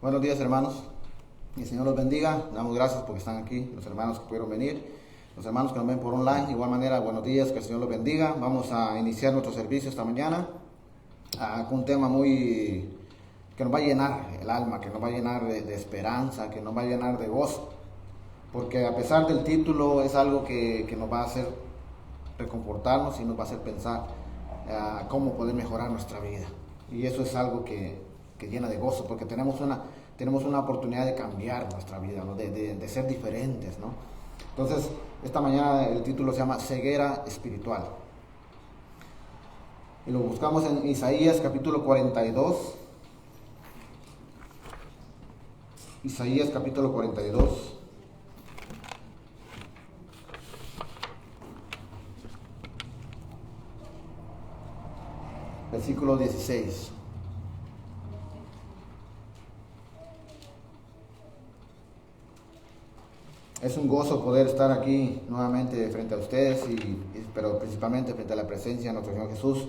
Buenos días, hermanos. Que el Señor los bendiga. Damos gracias porque están aquí, los hermanos que pudieron venir, los hermanos que nos ven por online. De igual manera, buenos días, que el Señor los bendiga. Vamos a iniciar nuestro servicio esta mañana con un tema que nos va a llenar el alma, que nos va a llenar de esperanza, que nos va a llenar de gozo. Porque a pesar del título, es algo que nos va a hacer reconfortarnos y nos va a hacer pensar cómo poder mejorar nuestra vida. Y eso es algo que llena de gozo, porque tenemos una oportunidad de cambiar nuestra vida, ¿no? de ser diferentes, ¿no? Entonces, esta mañana el título se llama Ceguera Espiritual. Y lo buscamos en Isaías capítulo 42. Isaías capítulo 42. Versículo 16. Es un gozo poder estar aquí nuevamente frente a ustedes, pero principalmente frente a la presencia de nuestro Señor Jesús.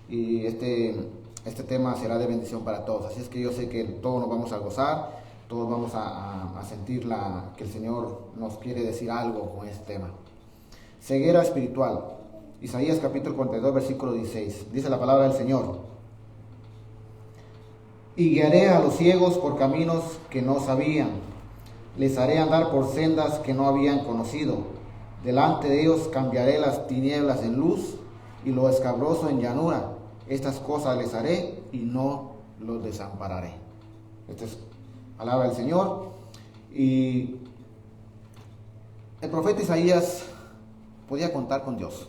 Y este tema será de bendición para todos. Así es que yo sé que todos nos vamos a gozar, todos vamos a sentir que el Señor nos quiere decir algo con este tema. Ceguera espiritual. Isaías capítulo 42, versículo 16. Dice la palabra del Señor: y guiaré a los ciegos por caminos que no sabían, les haré andar por sendas que no habían conocido. Delante de ellos cambiaré las tinieblas en luz y lo escabroso en llanura. Estas cosas les haré y no los desampararé. Esta es palabra del Señor. Y el profeta Isaías podía contar con Dios.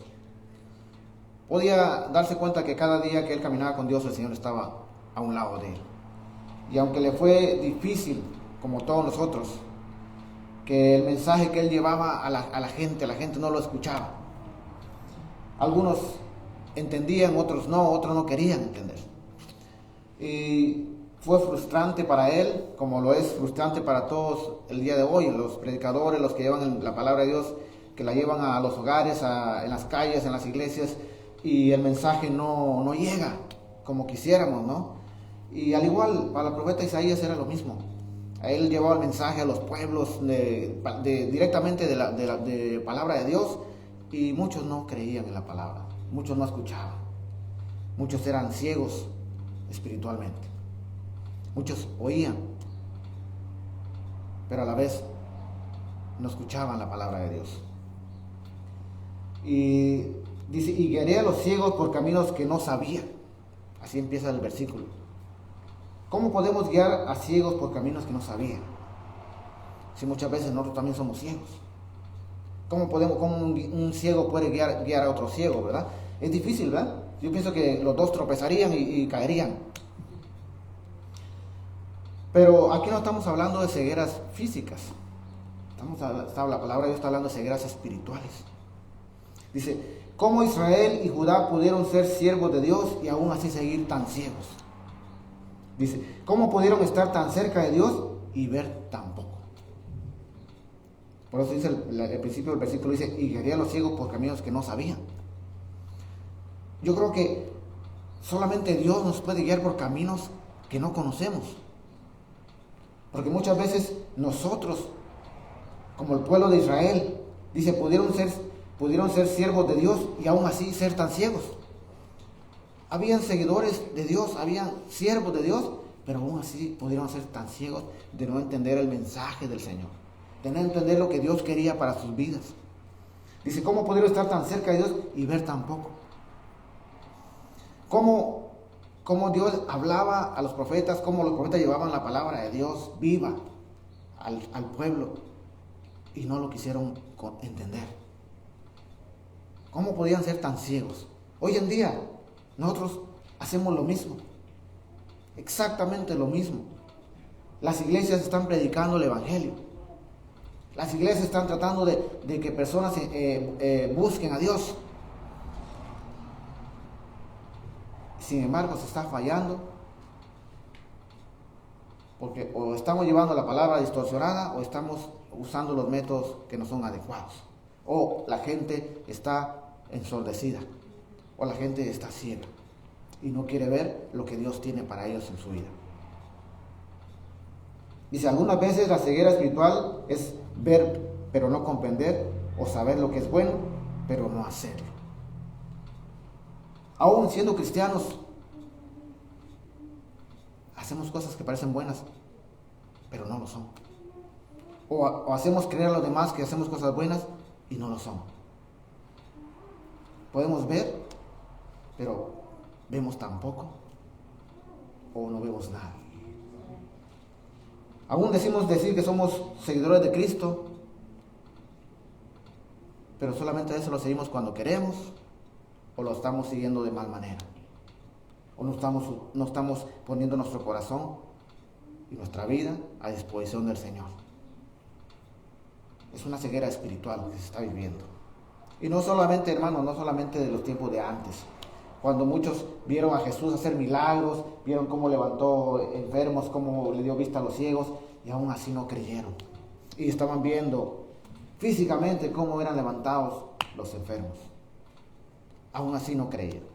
Podía darse cuenta que cada día que él caminaba con Dios, el Señor estaba a un lado de él. Y aunque le fue difícil, como todos nosotros, que el mensaje que él llevaba a la gente no lo escuchaba. Algunos entendían, otros no querían entender. Y fue frustrante para él, como lo es frustrante para todos el día de hoy, los predicadores, los que llevan la palabra de Dios, que la llevan a los hogares, en las calles, en las iglesias, y el mensaje no llega como quisiéramos, ¿no? Y al igual, para el profeta Isaías era lo mismo. A él llevaba el mensaje a los pueblos directamente de palabra de Dios, y muchos no creían en la palabra, muchos no escuchaban, muchos eran ciegos espiritualmente, muchos oían, pero a la vez no escuchaban la palabra de Dios. Y dice: y guiaré a los ciegos por caminos que no sabían. Así empieza el versículo. ¿Cómo podemos guiar a ciegos por caminos que no sabían? Si muchas veces nosotros también somos ciegos. ¿Cómo un ciego puede guiar a otro ciego, verdad? Es difícil, ¿verdad? Yo pienso que los dos tropezarían y caerían. Pero aquí no estamos hablando de cegueras físicas. La palabra de Dios está hablando de cegueras espirituales. Dice: ¿cómo Israel y Judá pudieron ser siervos de Dios y aún así seguir tan ciegos? Dice: ¿cómo pudieron estar tan cerca de Dios y ver tan poco? Por eso dice el principio del versículo, dice: y guiaré a los ciegos por caminos que no sabían. Yo creo que solamente Dios nos puede guiar por caminos que no conocemos. Porque muchas veces nosotros, como el pueblo de Israel, dice, pudieron ser siervos de Dios y aún así ser tan ciegos. Habían seguidores de Dios, habían siervos de Dios, pero aún así pudieron ser tan ciegos de no entender el mensaje del Señor, de no entender lo que Dios quería para sus vidas. Dice: ¿cómo pudieron estar tan cerca de Dios y ver tan poco? ¿Cómo Dios hablaba a los profetas, cómo los profetas llevaban la palabra de Dios viva al pueblo y no lo quisieron entender? ¿Cómo podían ser tan ciegos? Hoy en día nosotros hacemos lo mismo, exactamente lo mismo. Las iglesias están predicando el evangelio. Las iglesias están tratando de que personas busquen a Dios. Sin embargo, se está fallando, porque o estamos llevando la palabra distorsionada o estamos usando los métodos que no son adecuados. O la gente está ensordecida, o la gente está ciega y no quiere ver lo que Dios tiene para ellos en su vida. Dice, algunas veces la ceguera espiritual es ver pero no comprender, o saber lo que es bueno pero no hacerlo. Aún siendo cristianos, hacemos cosas que parecen buenas, pero no lo son. O hacemos creer a los demás que hacemos cosas buenas y no lo son. Podemos ver, pero vemos tan poco o no vemos nada. Aún decimos decir que somos seguidores de Cristo, pero solamente a eso lo seguimos cuando queremos o lo estamos siguiendo de mal manera. O no estamos poniendo nuestro corazón y nuestra vida a disposición del Señor. Es una ceguera espiritual que se está viviendo. Y no solamente, hermanos, no solamente de los tiempos de antes. Cuando muchos vieron a Jesús hacer milagros, vieron cómo levantó enfermos, cómo le dio vista a los ciegos, y aún así no creyeron. Y estaban viendo físicamente cómo eran levantados los enfermos. Aún así no creyeron.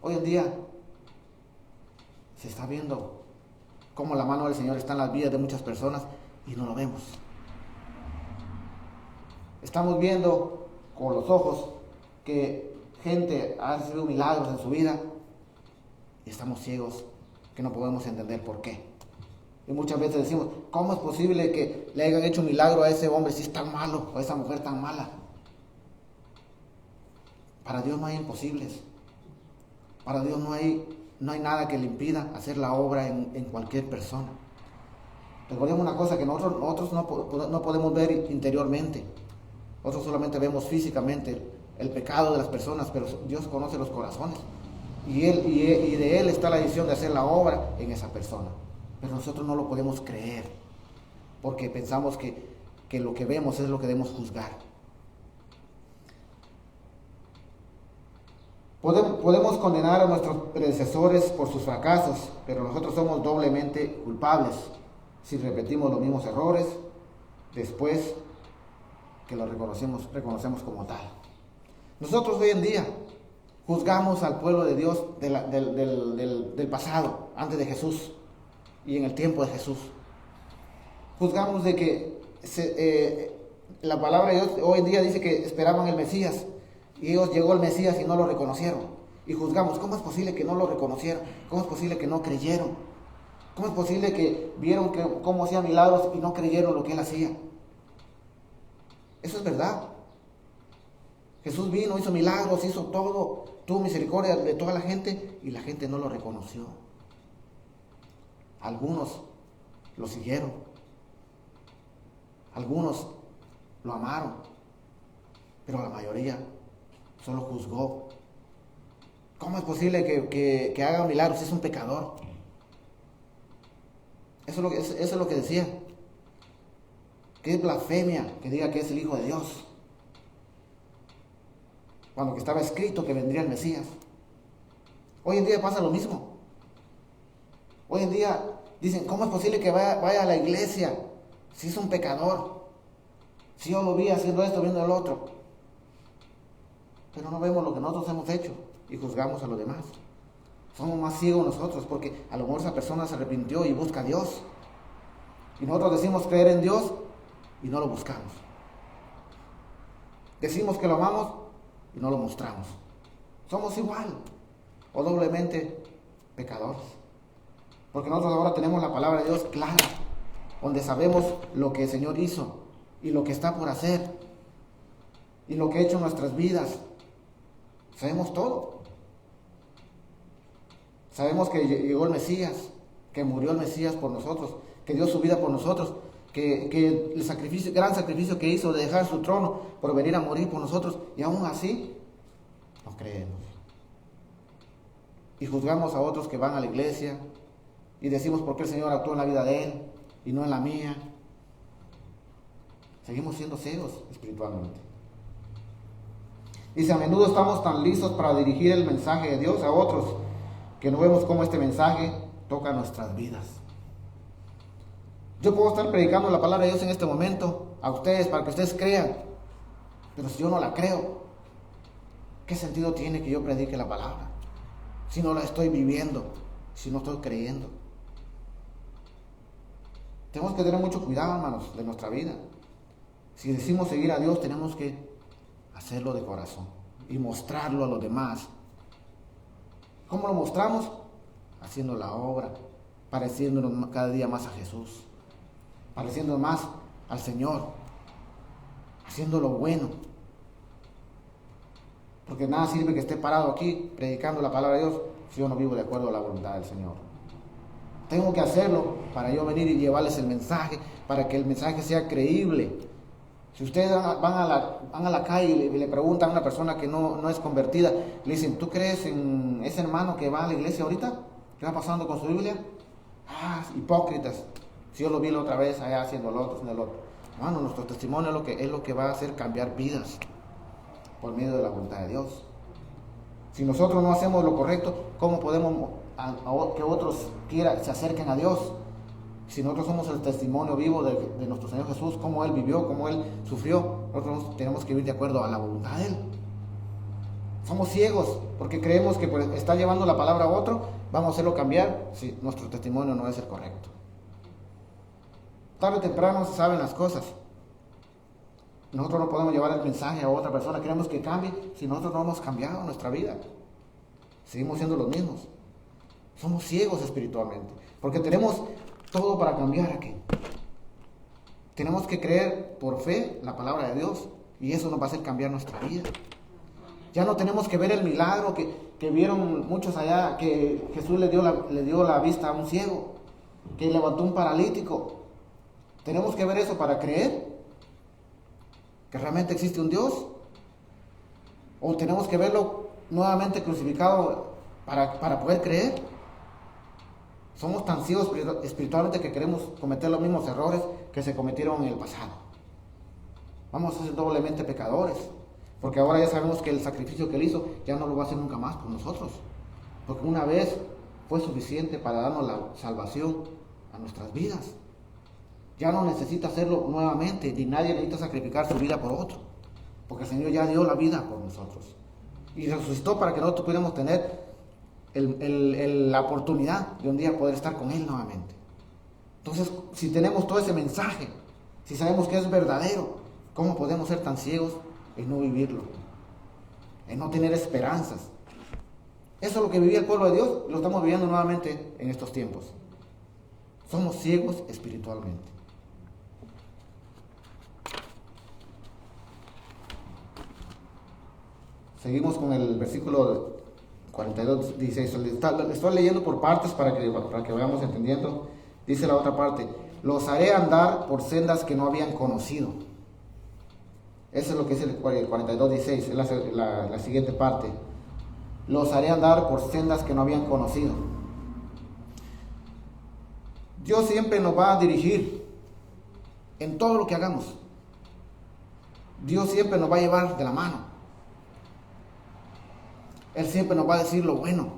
Hoy en día se está viendo cómo la mano del Señor está en las vidas de muchas personas y no lo vemos. Estamos viendo con los ojos que gente ha recibido milagros en su vida y estamos ciegos que no podemos entender por qué. Y muchas veces decimos, ¿cómo es posible que le hayan hecho un milagro a ese hombre si es tan malo o a esa mujer tan mala? Para Dios no hay imposibles. Para Dios no hay nada que le impida hacer la obra en cualquier persona. Recordemos una cosa, que nosotros no podemos ver interiormente. Nosotros solamente vemos físicamente el pecado de las personas, pero Dios conoce los corazones. Y de Él está la decisión de hacer la obra en esa persona. Pero nosotros no lo podemos creer, porque pensamos que lo que vemos es lo que debemos juzgar. Podemos condenar a nuestros predecesores por sus fracasos, pero nosotros somos doblemente culpables si repetimos los mismos errores después que los reconocemos como tal. Nosotros hoy en día juzgamos al pueblo de Dios del pasado, antes de Jesús y en el tiempo de Jesús. Juzgamos de que la palabra de Dios hoy en día dice que esperaban el Mesías y ellos llegó el Mesías y no lo reconocieron. Y juzgamos, ¿cómo es posible que no lo reconocieron? ¿Cómo es posible que no creyeron? ¿Cómo es posible que vieron cómo hacía milagros y no creyeron lo que Él hacía? Eso es verdad. Jesús vino, hizo milagros, hizo todo, tuvo misericordia de toda la gente y la gente no lo reconoció. Algunos lo siguieron, algunos lo amaron, pero la mayoría solo juzgó. ¿Cómo es posible que haga milagros si es un pecador? Eso es lo que decía. Que es blasfemia que diga que es el Hijo de Dios, cuando que estaba escrito que vendría el Mesías. Hoy en día pasa lo mismo. Hoy en día dicen, ¿cómo es posible que vaya a la iglesia si es un pecador? Si yo lo vi haciendo esto, viendo el otro. Pero no vemos lo que nosotros hemos hecho y juzgamos a los demás. Somos más ciegos nosotros, porque a lo mejor esa persona se arrepintió y busca a Dios. Y nosotros decimos creer en Dios y no lo buscamos. Decimos que lo amamos y no lo mostramos. Somos igual o doblemente pecadores. Porque nosotros ahora tenemos la palabra de Dios clara, donde sabemos lo que el Señor hizo y lo que está por hacer y lo que ha hecho en nuestras vidas. Sabemos todo. Sabemos que llegó el Mesías, que murió el Mesías por nosotros, que dio su vida por nosotros, que el gran sacrificio que hizo de dejar su trono por venir a morir por nosotros, y aún así no creemos. Y juzgamos a otros que van a la iglesia y decimos por qué el Señor actuó en la vida de él y no en la mía. Seguimos siendo ciegos espiritualmente. Dice, a menudo estamos tan listos para dirigir el mensaje de Dios a otros que no vemos cómo este mensaje toca nuestras vidas. Yo puedo estar predicando la palabra de Dios en este momento a ustedes para que ustedes crean, pero si yo no la creo, ¿qué sentido tiene que yo predique la palabra? Si no la estoy viviendo, si no estoy creyendo. Tenemos que tener mucho cuidado, hermanos, de nuestra vida. Si decimos seguir a Dios, tenemos que hacerlo de corazón y mostrarlo a los demás. ¿Cómo lo mostramos? Haciendo la obra, pareciéndonos cada día más a Jesús, pareciéndonos más al Señor, haciendo lo bueno. Porque nada sirve que esté parado aquí predicando la palabra de Dios si yo no vivo de acuerdo a la voluntad del Señor. Tengo que hacerlo para yo venir y llevarles el mensaje, para que el mensaje sea creíble. Si ustedes van a la calle y le preguntan a una persona que no es convertida, le dicen, ¿tú crees en ese hermano que va a la iglesia ahorita? ¿Qué va pasando con su Biblia? Hipócritas. Si yo lo vi la otra vez allá haciendo lo otro, haciendo lo otro. Hermano, nuestro testimonio es lo que va a hacer cambiar vidas por medio de la voluntad de Dios. Si nosotros no hacemos lo correcto, ¿cómo podemos que otros se acerquen a Dios? Si nosotros somos el testimonio vivo de nuestro Señor Jesús, cómo Él vivió, cómo Él sufrió, nosotros tenemos que vivir de acuerdo a la voluntad de Él. Somos ciegos porque creemos que por estar llevando la palabra a otro, vamos a hacerlo cambiar si nuestro testimonio no es el correcto. Tarde o temprano se saben las cosas. Nosotros no podemos llevar el mensaje a otra persona, queremos que cambie si nosotros no hemos cambiado nuestra vida. Seguimos siendo los mismos. Somos ciegos espiritualmente, porque tenemos todo para cambiar aquí. Tenemos que creer por fe la palabra de Dios y eso nos va a hacer cambiar nuestra vida. Ya no tenemos que ver el milagro que vieron muchos allá, que Jesús le dio la vista a un ciego, que levantó un paralítico. Tenemos que ver eso para creer que realmente existe un Dios, o tenemos que verlo nuevamente crucificado para poder creer. Somos tan ciegos espiritualmente que queremos cometer los mismos errores que se cometieron en el pasado. Vamos a ser doblemente pecadores, porque ahora ya sabemos que el sacrificio que Él hizo ya no lo va a hacer nunca más por nosotros, porque una vez fue suficiente para darnos la salvación a nuestras vidas. Ya no necesita hacerlo nuevamente, ni nadie necesita sacrificar su vida por otro, porque el Señor ya dio la vida por nosotros y resucitó para que nosotros pudiéramos tener la oportunidad de un día poder estar con Él nuevamente. Entonces, si tenemos todo ese mensaje, si sabemos que es verdadero, ¿cómo podemos ser tan ciegos en no vivirlo? En no tener esperanzas. Eso es lo que vivía el pueblo de Dios, lo estamos viviendo nuevamente en estos tiempos. Somos ciegos espiritualmente. Seguimos con el versículo 42, 16. Le estoy leyendo por partes para que vayamos entendiendo. Dice la otra parte: los haré andar por sendas que no habían conocido. Eso es lo que dice el 42, 16. Es la siguiente parte. Los haré andar por sendas que no habían conocido. Dios siempre nos va a dirigir en todo lo que hagamos. Dios siempre nos va a llevar de la mano. Él siempre nos va a decir lo bueno,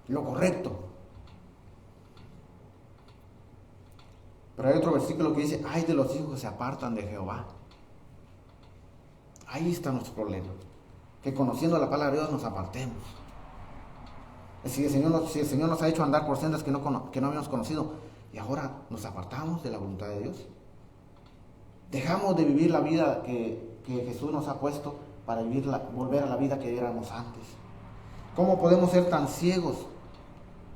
lo correcto. Pero hay otro versículo que dice: ay de los hijos que se apartan de Jehová. Ahí está nuestro problema, que conociendo la palabra de Dios nos apartemos. Si el Señor nos ha hecho andar por sendas que no habíamos conocido, y ahora nos apartamos de la voluntad de Dios, dejamos de vivir la vida que Jesús nos ha puesto para volver a la vida que éramos antes. ¿Cómo podemos ser tan ciegos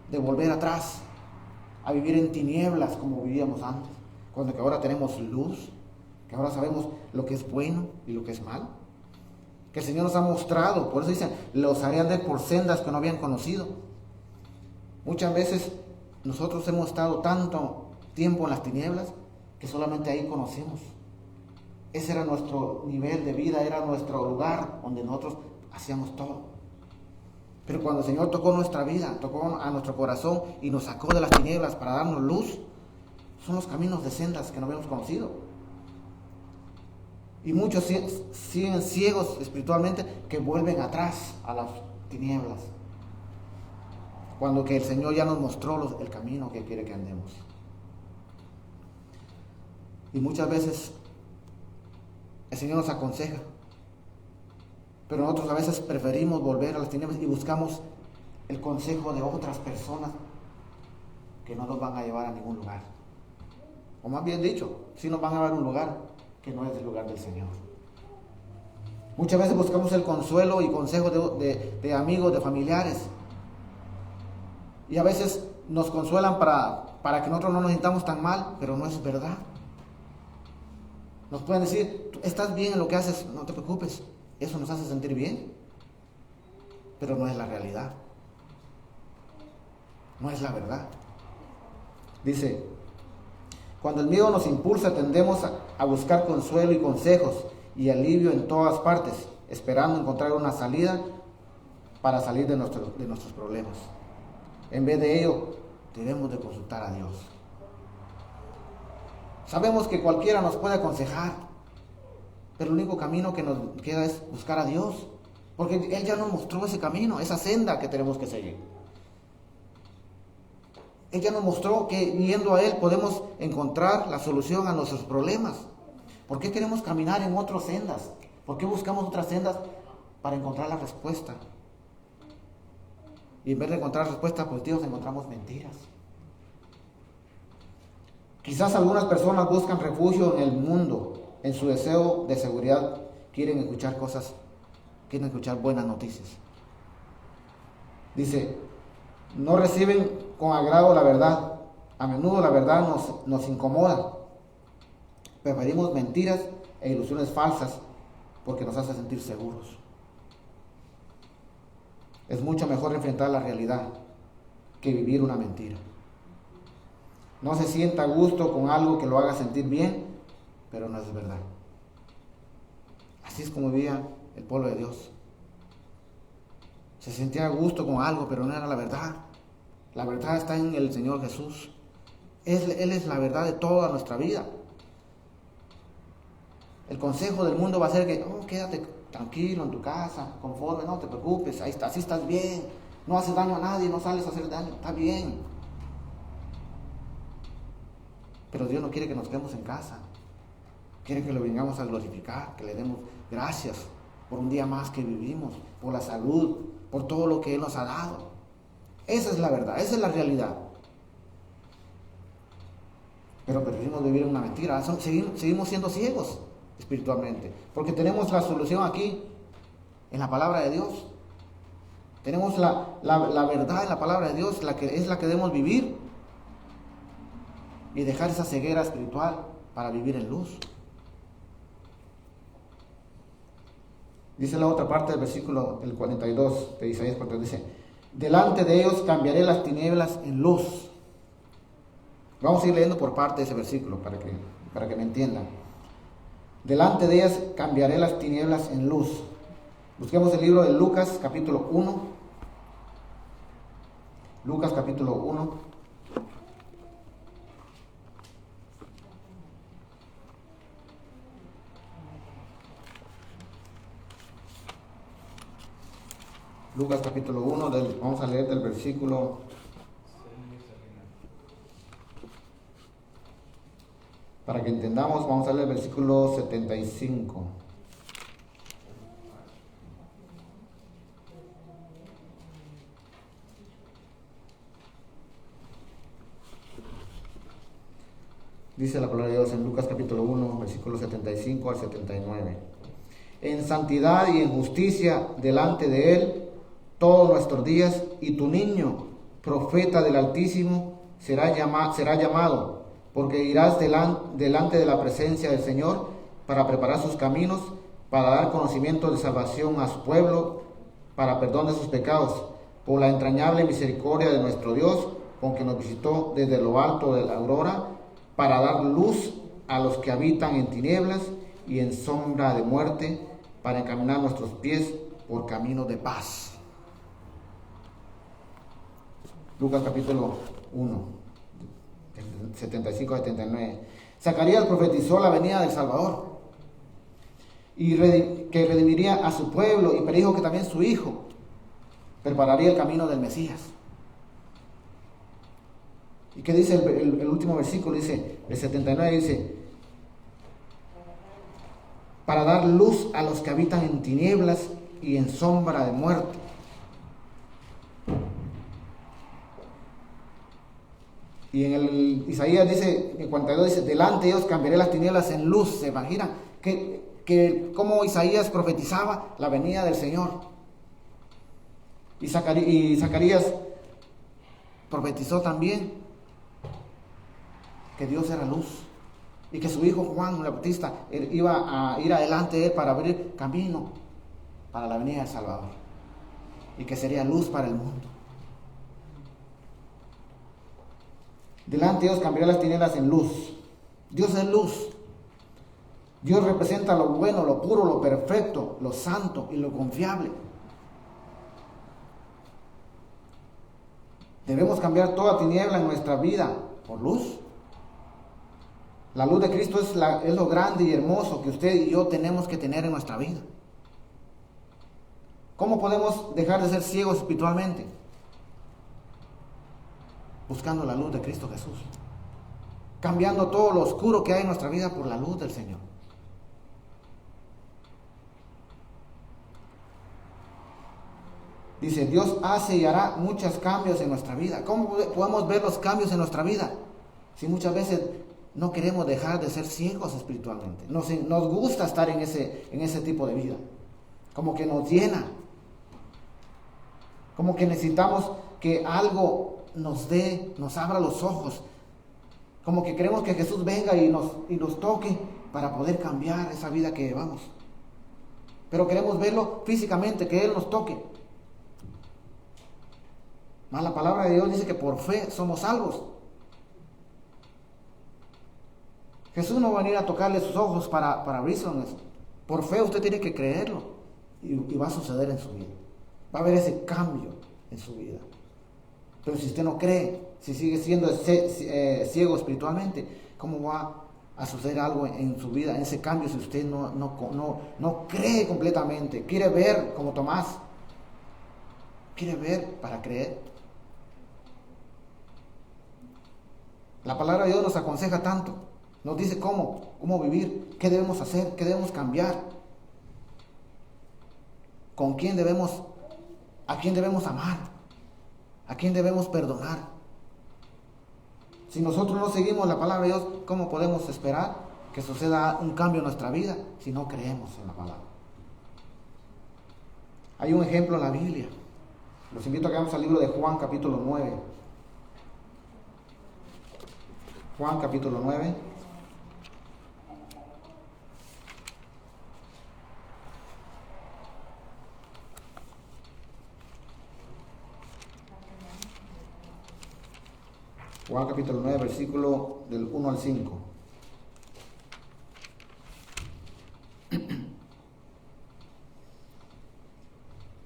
de volver atrás a vivir en tinieblas como vivíamos antes, cuando que ahora tenemos luz, que ahora sabemos lo que es bueno y lo que es mal? Que el Señor nos ha mostrado. Por eso dicen: los haré andar por sendas que no habían conocido. Muchas veces nosotros hemos estado tanto tiempo en las tinieblas que solamente ahí conocemos. Ese era nuestro nivel de vida, era nuestro lugar donde nosotros hacíamos todo. Pero cuando el Señor tocó nuestra vida, tocó a nuestro corazón y nos sacó de las tinieblas para darnos luz, son los caminos de sendas que no habíamos conocido. Y muchos siguen ciegos espiritualmente, que vuelven atrás a las tinieblas, cuando que el Señor ya nos mostró el camino que quiere que andemos. Y muchas veces el Señor nos aconseja, pero nosotros a veces preferimos volver a las tinieblas y buscamos el consejo de otras personas que no nos van a llevar a ningún lugar. o más bien dicho, sí nos van a dar un lugar que no es el lugar del Señor. Muchas veces buscamos el consuelo y consejo de amigos, de familiares, y a veces nos consuelan para que nosotros no nos sintamos tan mal, pero no es verdad. Nos pueden decir, estás bien en lo que haces, no te preocupes, eso nos hace sentir bien, pero no es la realidad, no es la verdad. Dice, cuando el miedo nos impulsa, tendemos a buscar consuelo y consejos y alivio en todas partes, esperando encontrar una salida para salir de nuestros problemas. En vez de ello, debemos de consultar a Dios. Sabemos que cualquiera nos puede aconsejar, pero el único camino que nos queda es buscar a Dios, porque Él ya nos mostró ese camino, esa senda que tenemos que seguir. Él ya nos mostró que yendo a Él podemos encontrar la solución a nuestros problemas. ¿Por qué queremos caminar en otras sendas? ¿Por qué buscamos otras sendas para encontrar la respuesta? Y en vez de encontrar respuestas positivas, encontramos mentiras. Quizás algunas personas buscan refugio en el mundo, en su deseo de seguridad, quieren escuchar buenas noticias. Dice, no reciben con agrado la verdad. A menudo la verdad nos incomoda. Preferimos mentiras e ilusiones falsas porque nos hace sentir seguros. Es mucho mejor enfrentar la realidad que vivir una mentira. No se sienta a gusto con algo que lo haga sentir bien, pero no es verdad. Así es como vivía el pueblo de Dios. Se sentía a gusto con algo, pero no era la verdad. La verdad está en el Señor Jesús. Él es la verdad de toda nuestra vida. El consejo del mundo va a ser que quédate tranquilo en tu casa, conforme, no te preocupes, así estás bien, no haces daño a nadie, no sales a hacer daño, está bien. Pero Dios no quiere que nos quedemos en casa, quiere que lo vengamos a glorificar, que le demos gracias por un día más que vivimos, por la salud, por todo lo que Él nos ha dado. Esa es la verdad, esa es la realidad. Pero preferimos vivir en una mentira, seguimos siendo ciegos espiritualmente, porque tenemos la solución aquí, en la palabra de Dios. Tenemos la verdad en la palabra de Dios, es la que debemos vivir, y dejar esa ceguera espiritual para vivir en luz. Dice la otra parte del versículo, el 42 de Isaías 42, dice, delante de ellos cambiaré las tinieblas en luz. Vamos a ir leyendo por parte de ese versículo para que me entiendan. Delante de ellas cambiaré las tinieblas en luz. Busquemos el libro de Lucas capítulo 1. Lucas capítulo 1. Lucas capítulo 1, vamos a leer del versículo para que entendamos, vamos a leer el versículo 75. Dice la palabra de Dios en Lucas capítulo 1, versículo 75 al 79. En santidad y en justicia delante de Él todos nuestros días, y tu niño, profeta del Altísimo, será llamado, porque irás delante de la presencia del Señor para preparar sus caminos, para dar conocimiento de salvación a su pueblo, para perdón de sus pecados, por la entrañable misericordia de nuestro Dios, con que nos visitó desde lo alto de la aurora, para dar luz a los que habitan en tinieblas y en sombra de muerte, para encaminar nuestros pies por camino de paz. Lucas capítulo 1, 75 a 79. Zacarías profetizó la venida del Salvador y que redimiría a su pueblo, y predijo que también su hijo prepararía el camino del Mesías. ¿Y qué dice el último versículo? Dice, el 79 dice, para dar luz a los que habitan en tinieblas y en sombra de muerte. Y en el Isaías dice, en 42 dice, delante de ellos cambiaré las tinieblas en luz. ¿Se imaginan? Que como Isaías profetizaba la venida del Señor. Y Zacarías profetizó también que Dios era luz. Y que su hijo Juan el Bautista iba a ir adelante de él para abrir camino para la venida del Salvador. Y que sería luz para el mundo. Delante de Dios cambiará las tinieblas en luz. Dios es luz. Dios representa lo bueno, lo puro, lo perfecto, lo santo y lo confiable. Debemos cambiar toda tiniebla en nuestra vida por luz. La luz de Cristo es lo grande y hermoso que usted y yo tenemos que tener en nuestra vida. ¿Cómo podemos dejar de ser ciegos espiritualmente? Buscando la luz de Cristo Jesús. Cambiando todo lo oscuro que hay en nuestra vida por la luz del Señor. Dice, Dios hace y hará muchos cambios en nuestra vida. ¿Cómo podemos ver los cambios en nuestra vida? Si muchas veces no queremos dejar de ser ciegos espiritualmente. Nos gusta estar en ese tipo de vida. Como que nos llena. Como que necesitamos que algo nos abra los ojos. Como que queremos que Jesús venga y nos toque para poder cambiar esa vida que llevamos. Pero queremos verlo físicamente, que Él nos toque. Más la palabra de Dios dice que por fe somos salvos. Jesús no va a venir a tocarle sus ojos para abrirse. Por fe usted tiene que creerlo y va a suceder en su vida. Va a haber ese cambio en su vida. Pero si usted no cree, si sigue siendo ciego espiritualmente, ¿cómo va a suceder algo en su vida, en ese cambio, si usted no cree completamente? Quiere ver como Tomás. Quiere ver para creer. La palabra de Dios nos aconseja tanto. Nos dice cómo vivir, qué debemos hacer, qué debemos cambiar. A quién debemos amar, a quién debemos perdonar. Si nosotros no seguimos la palabra de Dios, ¿cómo podemos esperar que suceda un cambio en nuestra vida si no creemos en la palabra? Hay un ejemplo en la Biblia. Los invito a que vamos al libro de Juan capítulo 9. Juan capítulo 9. Juan capítulo 9, versículo del 1 al 5.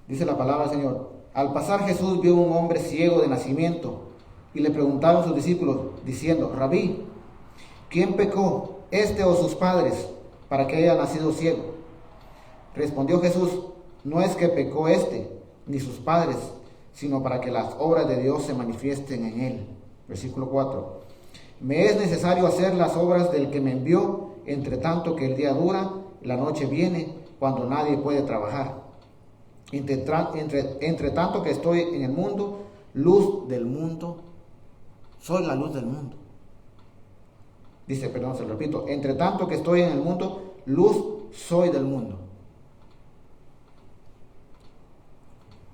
Dice la palabra del Señor. Al pasar Jesús vio un hombre ciego de nacimiento y le preguntaron sus discípulos diciendo, Rabí, ¿quién pecó, este o sus padres, para que haya nacido ciego? Respondió Jesús, no es que pecó este ni sus padres, sino para que las obras de Dios se manifiesten en él. Versículo 4. Me es necesario hacer las obras del que me envió, entre tanto que el día dura, la noche viene, cuando nadie puede trabajar. Entre tanto que estoy en el mundo, luz del mundo, soy la luz del mundo. Dice, perdón, se lo repito, entre tanto que estoy en el mundo, luz soy del mundo.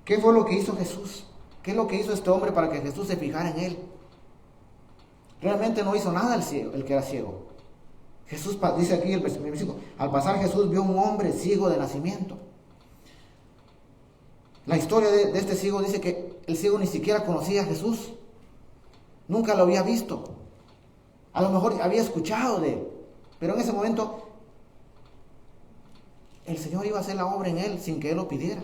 ¿Qué fue lo que hizo Jesús? ¿Qué es lo que hizo este hombre para que Jesús se fijara en él? Realmente no hizo nada el que era ciego. Jesús dice aquí el versículo, al pasar Jesús vio un hombre ciego de nacimiento. La historia de este ciego dice que el ciego ni siquiera conocía a Jesús. Nunca lo había visto. A lo mejor había escuchado de él. Pero en ese momento el Señor iba a hacer la obra en él sin que él lo pidiera.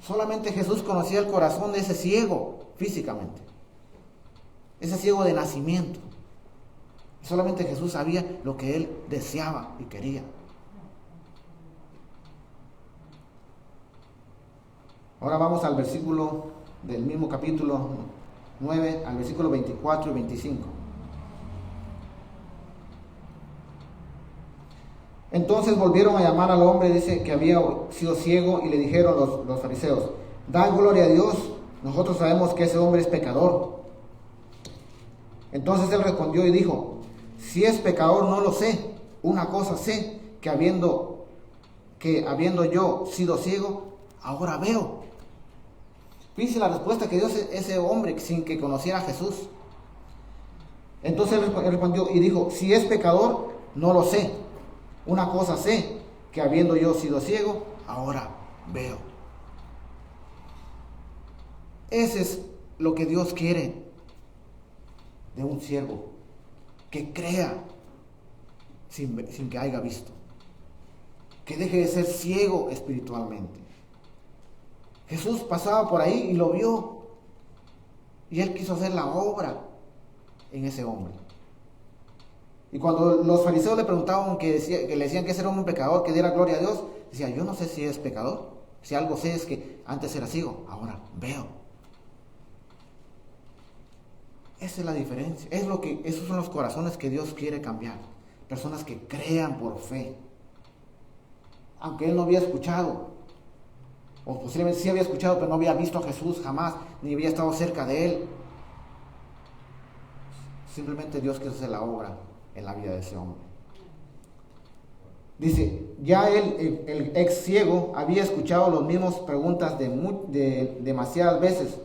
Solamente Jesús conocía el corazón de ese ciego físicamente. Ese ciego de nacimiento. Solamente Jesús sabía lo que él deseaba y quería. Ahora vamos al versículo del mismo capítulo 9, al versículo 24 y 25. Entonces volvieron a llamar al hombre, dice, que había sido ciego, y le dijeron los fariseos, da gloria a Dios, nosotros sabemos que ese hombre es pecador. Entonces él respondió y dijo: si es pecador no lo sé, una cosa sé, que habiendo yo sido ciego, ahora veo. Fíjense la respuesta que dio ese hombre sin que conociera a Jesús. Entonces él respondió y dijo: si es pecador, no lo sé. Una cosa sé, que habiendo yo sido ciego, ahora veo. Ese es lo que Dios quiere de un siervo, que crea sin que haya visto, que deje de ser ciego espiritualmente. Jesús pasaba por ahí y lo vio, y él quiso hacer la obra en ese hombre. Y cuando los fariseos le preguntaban, que le decían que ese era un pecador, que diera gloria a Dios, decía: yo no sé si es pecador, si algo sé es que antes era ciego, ahora veo. Esa es la diferencia. Esos son los corazones que Dios quiere cambiar. Personas que crean por fe, aunque él no había escuchado, o posiblemente sí había escuchado, pero no había visto a Jesús jamás, ni había estado cerca de él. Simplemente Dios quiso hacer la obra en la vida de ese hombre. Dice: ya él, el ex ciego, había escuchado las mismas preguntas de demasiadas veces.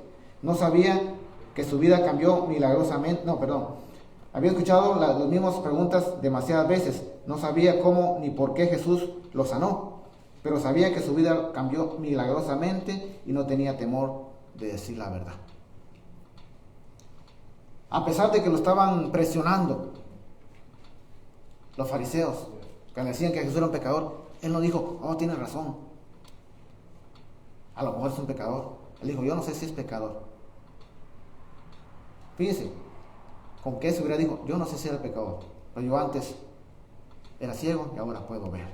No sabía que su vida cambió milagrosamente. Había escuchado las mismas preguntas demasiadas veces. No sabía cómo ni por qué Jesús lo sanó, pero sabía que su vida cambió milagrosamente y no tenía temor de decir la verdad. A pesar de que lo estaban presionando los fariseos, que le decían que Jesús era un pecador, él no dijo: oh, tiene razón, a lo mejor es un pecador. Él dijo: yo no sé si es pecador. Fíjense, con qué se hubiera dicho: yo no sé si era pecador, pero yo antes era ciego y ahora puedo ver.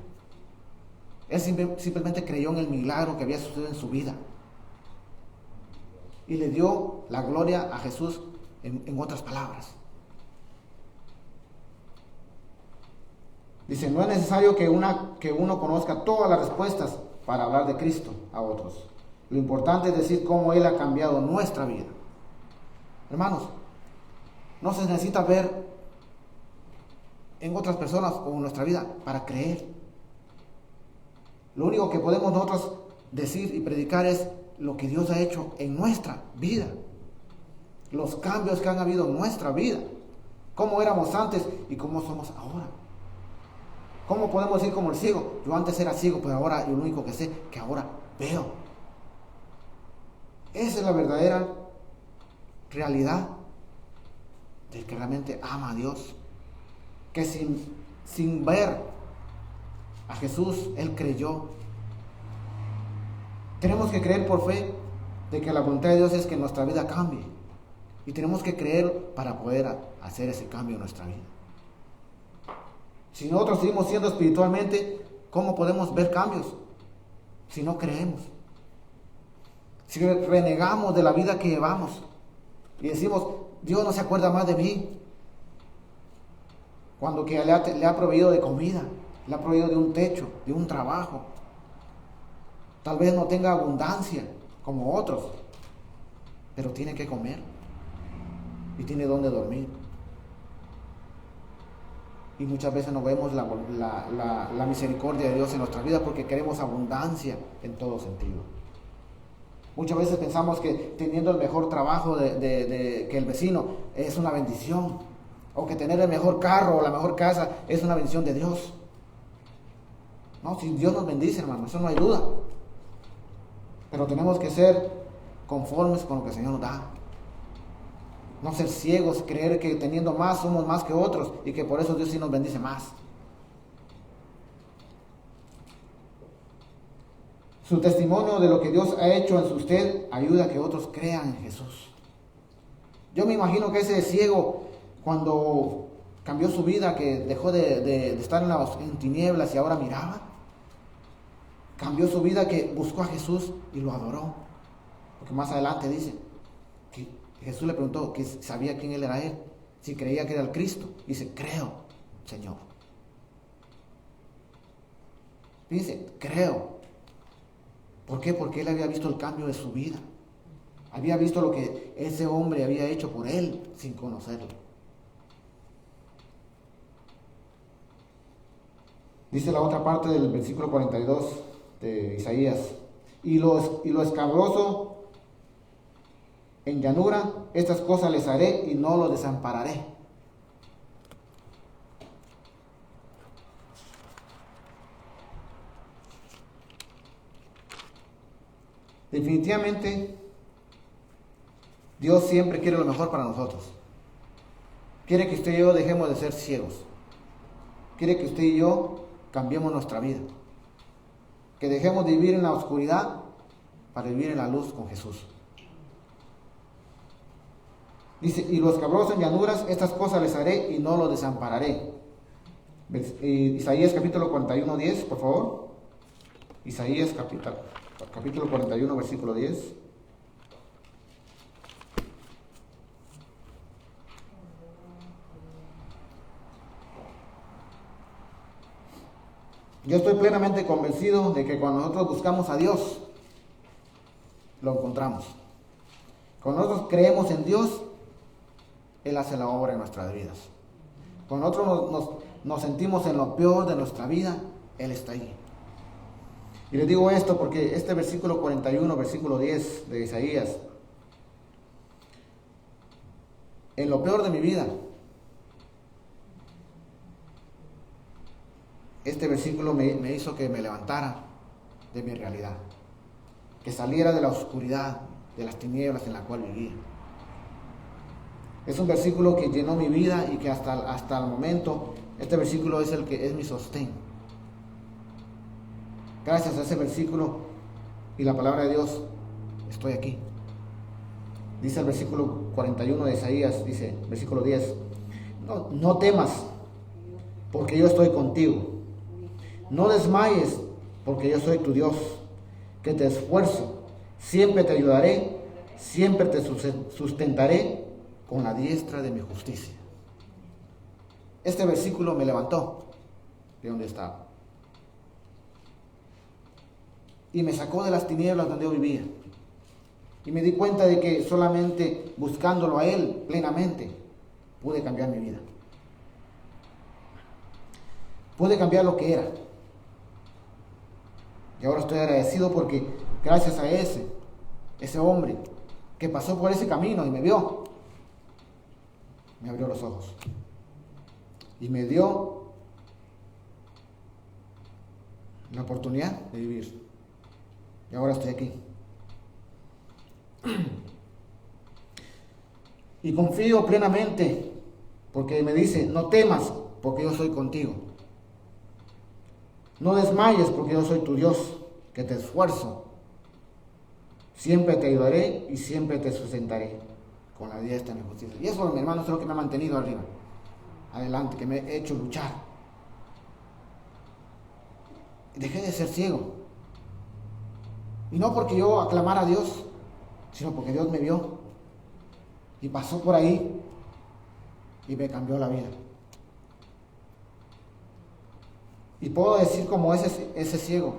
Él simplemente creyó en el milagro que había sucedido en su vida y le dio la gloria a Jesús en otras palabras. Dice: no es necesario que uno conozca todas las respuestas para hablar de Cristo a otros. Lo importante es decir cómo Él ha cambiado nuestra vida. Hermanos, no se necesita ver en otras personas o en nuestra vida para creer. Lo único que podemos nosotros decir y predicar es lo que Dios ha hecho en nuestra vida, los cambios que han habido en nuestra vida, cómo éramos antes y cómo somos ahora. ¿Cómo podemos decir como el ciego? Yo antes era ciego, pero ahora yo lo único que sé que ahora veo. Esa es la verdadera realidad del que realmente ama a Dios, que sin ver a Jesús, él creyó. Tenemos que creer por fe de que la voluntad de Dios es que nuestra vida cambie, y tenemos que creer para poder hacer ese cambio en nuestra vida. Si nosotros seguimos siendo espiritualmente, ¿cómo podemos ver cambios si no creemos? Si renegamos de la vida que llevamos y decimos: Dios no se acuerda más de mí, cuando que le ha proveído de comida, le ha proveído de un techo, de un trabajo. Tal vez no tenga abundancia como otros, pero tiene que comer y tiene donde dormir. Y muchas veces no vemos la misericordia de Dios en nuestra vida porque queremos abundancia en todo sentido. Muchas veces pensamos que teniendo el mejor trabajo que el vecino es una bendición, o que tener el mejor carro o la mejor casa es una bendición de Dios. No, si Dios nos bendice, hermano, eso no hay duda. Pero tenemos que ser conformes con lo que el Señor nos da. No ser ciegos, creer que teniendo más somos más que otros y que por eso Dios sí nos bendice más. Su testimonio de lo que Dios ha hecho en usted ayuda a que otros crean en Jesús. Yo me imagino que ese ciego, cuando cambió su vida, que dejó de estar en tinieblas y ahora miraba, cambió su vida, que buscó a Jesús y lo adoró. Porque más adelante dice que Jesús le preguntó que sabía quién él era, si creía que era el Cristo. Dice: creo, Señor. Dice: creo. ¿Por qué? Porque él había visto el cambio de su vida. Había visto lo que ese hombre había hecho por él sin conocerlo. Dice la otra parte del versículo 42 de Isaías. Y lo escabroso en llanura, estas cosas les haré y no lo desampararé. Definitivamente, Dios siempre quiere lo mejor para nosotros. Quiere que usted y yo dejemos de ser ciegos. Quiere que usted y yo cambiemos nuestra vida. Que dejemos de vivir en la oscuridad para vivir en la luz con Jesús. Dice, y los escabrosos en llanuras, estas cosas les haré y no los desampararé. Isaías capítulo 41, 10, por favor. Isaías capítulo 41, versículo 10. Yo estoy plenamente convencido de que cuando nosotros buscamos a Dios, lo encontramos. Cuando nosotros creemos en Dios, Él hace la obra en nuestras vidas. Cuando nosotros nos sentimos en lo peor de nuestra vida, Él está ahí. Y les digo esto porque este versículo 41, versículo 10 de Isaías, en lo peor de mi vida, este versículo me hizo que me levantara de mi realidad, que saliera de la oscuridad, de las tinieblas en la cual vivía. Es un versículo que llenó mi vida y que hasta el momento, este versículo es el que es mi sostén. Gracias a ese versículo y la palabra de Dios, estoy aquí. Dice el versículo 41 de Isaías, dice, versículo 10, no temas, porque yo estoy contigo. No desmayes, porque yo soy tu Dios, que te esfuerzo, siempre te ayudaré, siempre te sustentaré con la diestra de mi justicia. Este versículo me levantó de donde estaba y me sacó de las tinieblas donde yo vivía. Y me di cuenta de que solamente buscándolo a Él plenamente pude cambiar mi vida. Pude cambiar lo que era. Y ahora estoy agradecido porque gracias a ese hombre que pasó por ese camino y me vio, me abrió los ojos y me dio la oportunidad de vivir. Y ahora estoy aquí. Y confío plenamente porque me dice, no temas porque yo soy contigo. No desmayes porque yo soy tu Dios, que te esfuerzo. Siempre te ayudaré y siempre te sustentaré con la diestra de mi justicia. Y eso, mi hermano, es lo que me ha mantenido arriba, adelante, que me ha hecho luchar. Dejé de ser ciego. Y no porque yo aclamara a Dios, sino porque Dios me vio y pasó por ahí y me cambió la vida. Y puedo decir como ese ciego,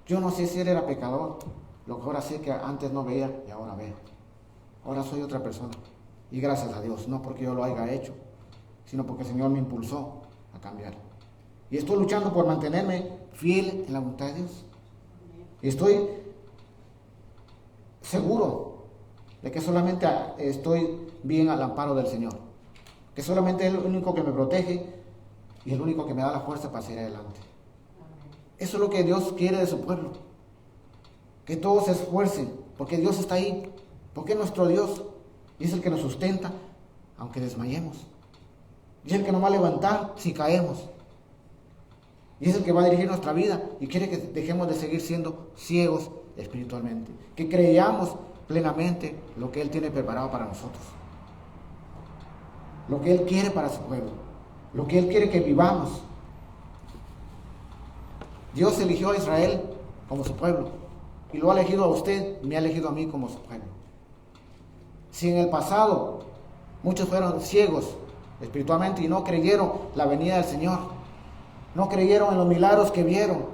yo no sé si él era pecador, lo que ahora sé que antes no veía y ahora veo. Ahora soy otra persona. Y gracias a Dios, no porque yo lo haya hecho, sino porque el Señor me impulsó a cambiar. Y estoy luchando por mantenerme fiel en la voluntad de Dios. Y estoy seguro de que solamente estoy bien al amparo del Señor. Que solamente es el único que me protege y el único que me da la fuerza para seguir adelante. Eso es lo que Dios quiere de su pueblo. Que todos se esfuercen, porque Dios está ahí. Porque es nuestro Dios. Y es el que nos sustenta, aunque desmayemos. Y es el que nos va a levantar si caemos. Y es el que va a dirigir nuestra vida. Y quiere que dejemos de seguir siendo ciegos espiritualmente. Que creamos plenamente lo que Él tiene preparado para nosotros. Lo que Él quiere para su pueblo. Lo que Él quiere que vivamos. Dios eligió a Israel como su pueblo. Y lo ha elegido a usted y me ha elegido a mí como su pueblo. Si en el pasado muchos fueron ciegos espiritualmente y no creyeron la venida del Señor, no creyeron en los milagros que vieron,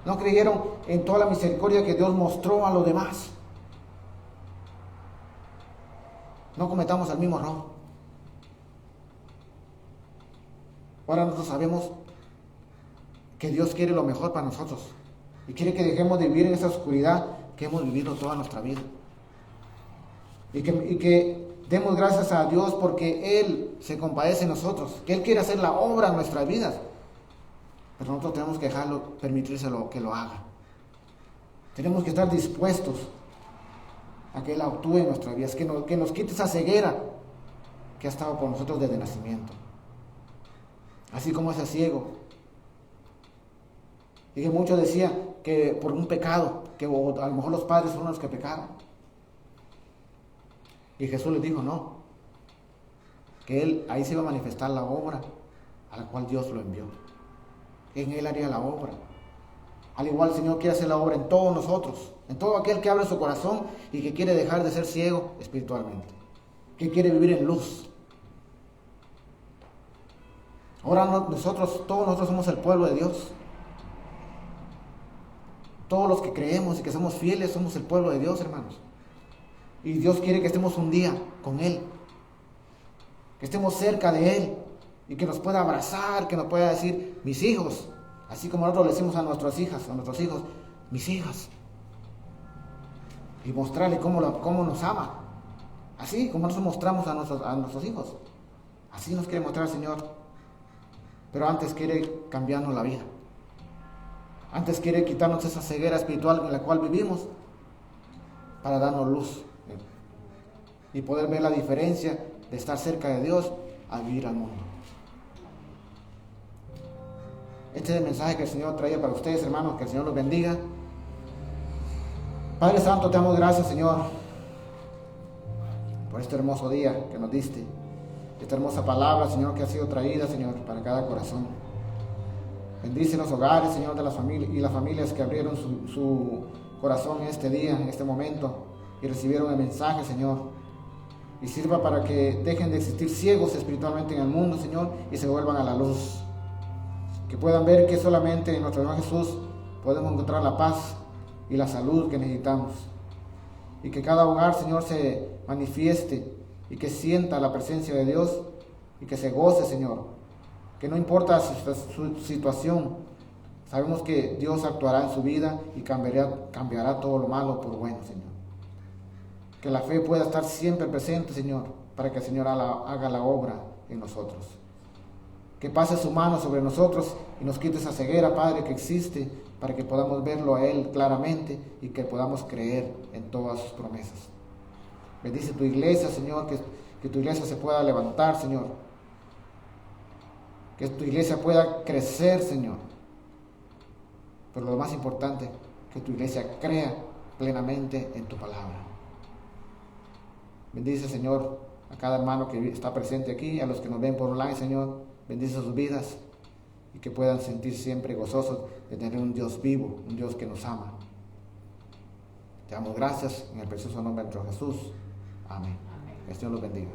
no creyeron en toda la misericordia que Dios mostró a los demás, no cometamos el mismo error. Ahora nosotros sabemos que Dios quiere lo mejor para nosotros y quiere que dejemos de vivir en esa oscuridad que hemos vivido toda nuestra vida. Y que demos gracias a Dios porque Él se compadece de nosotros, que Él quiere hacer la obra en nuestras vidas. Pero nosotros tenemos que dejarlo, permitírselo que lo haga. Tenemos que estar dispuestos a que Él actúe en nuestras vidas, que nos quite esa ceguera que ha estado por nosotros desde nacimiento. Así como ese ciego. Y que muchos decían que por un pecado, que a lo mejor los padres fueron los que pecaron. Y Jesús les dijo no, que Él ahí se iba a manifestar la obra a la cual Dios lo envió. En Él haría la obra. Al igual el Señor quiere hacer la obra en todos nosotros, en todo aquel que abre su corazón y que quiere dejar de ser ciego espiritualmente, que quiere vivir en luz. Ahora todos nosotros somos el pueblo de Dios. Todos los que creemos y que somos fieles somos el pueblo de Dios, hermanos. Y Dios quiere que estemos un día con Él, que estemos cerca de Él y que nos pueda abrazar, que nos pueda decir, mis hijos, así como nosotros le decimos a nuestras hijas, a nuestros hijos, mis hijas, y mostrarle cómo nos ama, así como nosotros mostramos a nuestros hijos, así nos quiere mostrar el Señor, pero antes quiere cambiarnos la vida, antes quiere quitarnos esa ceguera espiritual en la cual vivimos, para darnos luz y poder ver la diferencia de estar cerca de Dios a vivir al mundo. Este es el mensaje que el Señor traía para ustedes, hermanos. Que el Señor los bendiga. Padre Santo, te damos gracias, Señor, por este hermoso día que nos diste, esta hermosa palabra, Señor, que ha sido traída, Señor, para cada corazón. Bendice los hogares, Señor, de las familias y las familias que abrieron su corazón en este día, en este momento, y recibieron el mensaje, Señor. Y sirva para que dejen de existir ciegos espiritualmente en el mundo, Señor, y se vuelvan a la luz. Que puedan ver que solamente en nuestro Señor Jesús podemos encontrar la paz y la salud que necesitamos. Y que cada hogar, Señor, se manifieste y que sienta la presencia de Dios y que se goce, Señor. Que no importa su situación, sabemos que Dios actuará en su vida y cambiará todo lo malo por bueno, Señor. Que la fe pueda estar siempre presente, Señor, para que el Señor haga la obra en nosotros. Que pase su mano sobre nosotros y nos quite esa ceguera, Padre, que existe, para que podamos verlo a Él claramente y que podamos creer en todas sus promesas. Bendice tu iglesia, Señor, que tu iglesia se pueda levantar, Señor. Que tu iglesia pueda crecer, Señor. Pero lo más importante, que tu iglesia crea plenamente en tu palabra. Bendice, Señor, a cada hermano que está presente aquí, a los que nos ven por online, Señor. Bendice sus vidas y que puedan sentir siempre gozosos de tener un Dios vivo, un Dios que nos ama. Te damos gracias en el precioso nombre de nuestro Jesús. Amén. Que el Señor los bendiga.